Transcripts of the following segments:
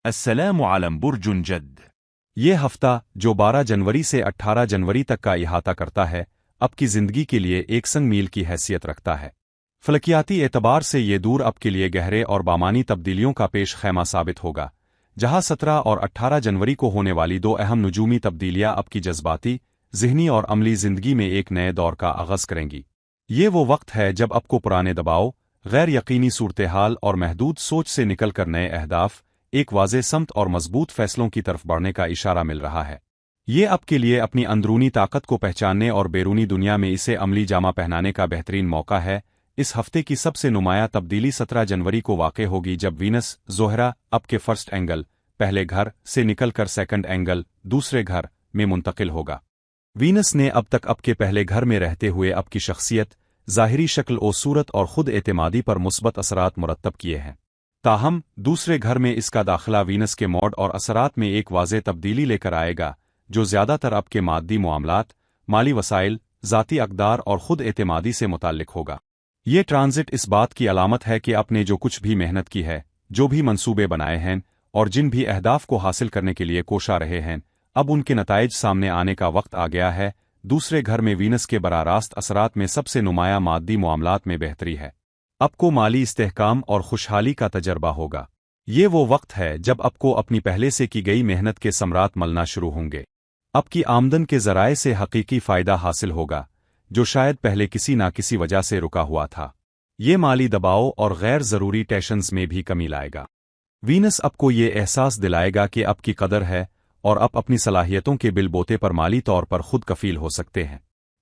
السلام علم برج جد। یہ ہفتہ جو 12 جنوری سے 18 جنوری تک کا احاطہ کرتا ہے آپ کی زندگی کے لیے ایک سنگ میل کی حیثیت رکھتا ہے۔ فلکیاتی اعتبار سے یہ دور آپ کے لیے گہرے اور بامانی تبدیلیوں کا پیش خیمہ ثابت ہوگا، جہاں 17 اور 18 جنوری کو ہونے والی دو اہم نجومی تبدیلیاں آپ کی جذباتی، ذہنی اور عملی زندگی میں ایک نئے دور کا آغاز کریں گی۔ یہ وہ وقت ہے جب آپ کو پرانے دباؤ، غیر یقینی صورتحال اور محدود سوچ سے نکل کر نئے اہداف، ایک واضح سمت اور مضبوط فیصلوں کی طرف بڑھنے کا اشارہ مل رہا ہے۔ یہ آپ کے لیے اپنی اندرونی طاقت کو پہچاننے اور بیرونی دنیا میں اسے عملی جامہ پہنانے کا بہترین موقع ہے۔ اس ہفتے کی سب سے نمایاں تبدیلی 17 جنوری کو واقع ہوگی، جب وینس زہرہ آپ کے فرسٹ اینگل پہلے گھر سے نکل کر سیکنڈ اینگل دوسرے گھر میں منتقل ہوگا۔ وینس نے اب تک آپ کے پہلے گھر میں رہتے ہوئے آپ کی شخصیت، ظاہری شکل و صورت اور خود اعتمادی پر مثبت اثرات مرتب کیے ہیں۔ تاہم دوسرے گھر میں اس کا داخلہ وینس کے موڈ اور اثرات میں ایک واضح تبدیلی لے کر آئے گا، جو زیادہ تر آپ کے مادی معاملات، مالی وسائل، ذاتی اقدار اور خود اعتمادی سے متعلق ہوگا۔ یہ ٹرانزٹ اس بات کی علامت ہے کہ آپ نے جو کچھ بھی محنت کی ہے، جو بھی منصوبے بنائے ہیں اور جن بھی اہداف کو حاصل کرنے کے لیے کوشاں رہے ہیں، اب ان کے نتائج سامنے آنے کا وقت آ گیا ہے۔ دوسرے گھر میں وینس کے براہ راست اثرات میں سب سے نمایاں مادی معاملات میں بہتری ہے۔ آپ کو مالی استحکام اور خوشحالی کا تجربہ ہوگا۔ یہ وہ وقت ہے جب آپ کو اپنی پہلے سے کی گئی محنت کے ثمرات ملنا شروع ہوں گے۔ آپ کی آمدن کے ذرائع سے حقیقی فائدہ حاصل ہوگا، جو شاید پہلے کسی نہ کسی وجہ سے رکا ہوا تھا۔ یہ مالی دباؤ اور غیر ضروری ٹینشنز میں بھی کمی لائے گا۔ وینس آپ کو یہ احساس دلائے گا کہ آپ کی قدر ہے اور آپ اپنی صلاحیتوں کے بل بوتے پر مالی طور پر خود کفیل ہو سکتے ہیں۔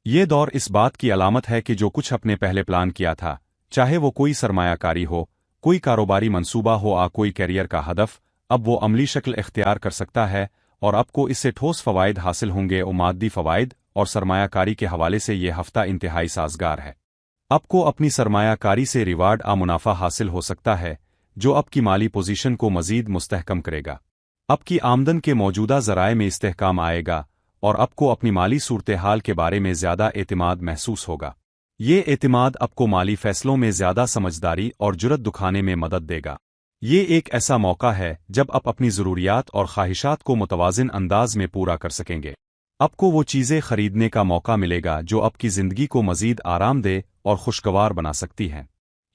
یہ دور اس بات کی علامت ہے کہ جو کچھ آپ نے پہلے پلان کیا تھا، چاہے وہ کوئی سرمایہ کاری ہو، کوئی کاروباری منصوبہ ہو یا کوئی کیریئر کا ہدف، اب وہ عملی شکل اختیار کر سکتا ہے اور آپ کو اس سے ٹھوس فوائد حاصل ہوں گے۔ اور مادی فوائد اور سرمایہ کاری کے حوالے سے یہ ہفتہ انتہائی سازگار ہے۔ آپ کو اپنی سرمایہ کاری سے ریوارڈ منافع حاصل ہو سکتا ہے، جو آپ کی مالی پوزیشن کو مزید مستحکم کرے گا۔ آپ کی آمدن کے موجودہ ذرائع میں استحکام آئے گا اور آپ کو اپنی مالی صورتحال کے بارے میں زیادہ اعتماد محسوس ہوگا۔ یہ اعتماد آپ کو مالی فیصلوں میں زیادہ سمجھداری اور جرأت دکھانے میں مدد دے گا۔ یہ ایک ایسا موقع ہے جب آپ اپنی ضروریات اور خواہشات کو متوازن انداز میں پورا کر سکیں گے۔ آپ کو وہ چیزیں خریدنے کا موقع ملے گا جو آپ کی زندگی کو مزید آرام دہ اور خوشگوار بنا سکتی ہیں۔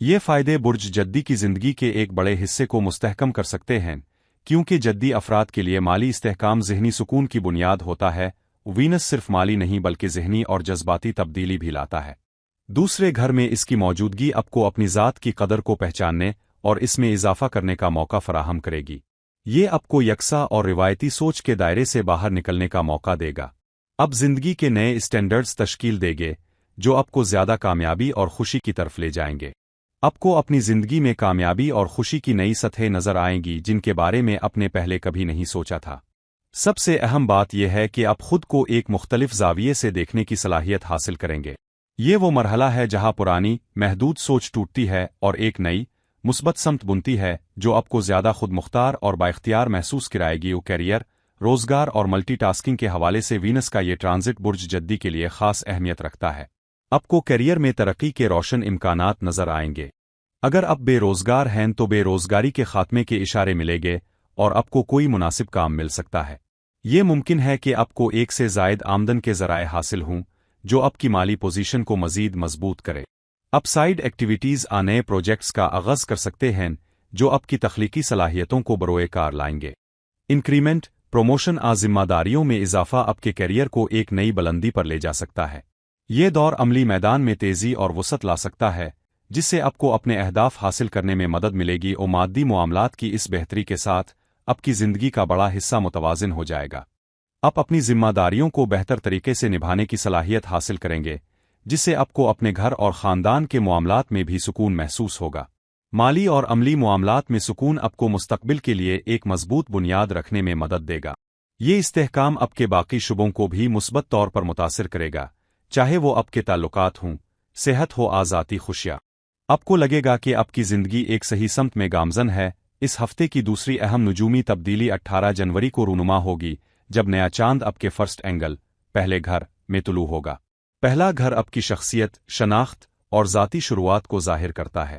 یہ فائدے برج جدی کی زندگی کے ایک بڑے حصے کو مستحکم کر سکتے ہیں، کیونکہ جدی افراد کے لیے مالی استحکام ذہنی سکون کی بنیاد ہوتا ہے۔ وینس صرف مالی نہیں بلکہ ذہنی اور جذباتی تبدیلی بھی لاتا ہے۔ دوسرے گھر میں اس کی موجودگی آپ کو اپنی ذات کی قدر کو پہچاننے اور اس میں اضافہ کرنے کا موقع فراہم کرے گی۔ یہ آپ کو یکساں اور روایتی سوچ کے دائرے سے باہر نکلنے کا موقع دے گا۔ اب زندگی کے نئے اسٹینڈرڈز تشکیل دے گے جو آپ کو زیادہ کامیابی اور خوشی کی طرف لے جائیں گے۔ آپ کو اپنی زندگی میں کامیابی اور خوشی کی نئی سطحیں نظر آئیں گی جن کے بارے میں آپ نے پہلے کبھی نہیں سوچا تھا۔ سب سے اہم بات یہ ہے کہ آپ خود کو ایک مختلف زاویے سے دیکھنے کی صلاحیت حاصل کریں گے۔ یہ وہ مرحلہ ہے جہاں پرانی، محدود سوچ ٹوٹتی ہے اور ایک نئی، مثبت سمت بنتی ہے جو آپ کو زیادہ خود مختار اور بااختیار محسوس کرائے گی۔ کیریئر، روزگار اور ملٹی ٹاسکنگ کے حوالے سے وینس کا یہ ٹرانزٹ برج جدی کے لیے خاص اہمیت رکھتا ہے۔ آپ کو کیریئر میں ترقی کے روشن امکانات نظر آئیں گے۔ اگر آپ بے روزگار ہیں تو بے روزگاری کے خاتمے کے اشارے ملیں گے اور آپ کو کوئی مناسب کام مل سکتا ہے۔ یہ ممکن ہے کہ آپ کو ایک سے زائد آمدن کے ذرائع حاصل ہوں، جو آپ کی مالی پوزیشن کو مزید مضبوط کرے۔ اپ سائیڈ ایکٹیویٹیز نئے پروجیکٹس کا آغاز کر سکتے ہیں جو آپ کی تخلیقی صلاحیتوں کو بروئے کار لائیں گے۔ انکریمنٹ، پروموشن ذمہ داریوں میں اضافہ آپ کے کیریئر کو ایک نئی بلندی پر لے جا سکتا ہے۔ یہ دور عملی میدان میں تیزی اور وسعت لا سکتا ہے، جس سے آپ کو اپنے اہداف حاصل کرنے میں مدد ملے گی۔ اور مادی معاملات کی اس بہتری کے ساتھ آپ کی زندگی کا بڑا حصہ متوازن ہو جائے گا۔ آپ اپنی ذمہ داریوں کو بہتر طریقے سے نبھانے کی صلاحیت حاصل کریں گے، جس سے آپ کو اپنے گھر اور خاندان کے معاملات میں بھی سکون محسوس ہوگا۔ مالی اور عملی معاملات میں سکون آپ کو مستقبل کے لیے ایک مضبوط بنیاد رکھنے میں مدد دے گا۔ یہ استحکام آپ کے باقی شعبوں کو بھی مثبت طور پر متاثر کرے گا، چاہے وہ آپ کے تعلقات ہوں، صحت ہو، ذاتی خوشیاں۔ آپ کو لگے گا کہ آپ کی زندگی ایک صحیح سمت میں گامزن ہے۔ اس ہفتے کی دوسری اہم نجومی تبدیلی 18 جنوری کو رونما ہوگی، جب نیا چاند آپ کے فرسٹ اینگل پہلے گھر میں طلوع ہوگا۔ پہلا گھر آپ کی شخصیت، شناخت اور ذاتی شروعات کو ظاہر کرتا ہے۔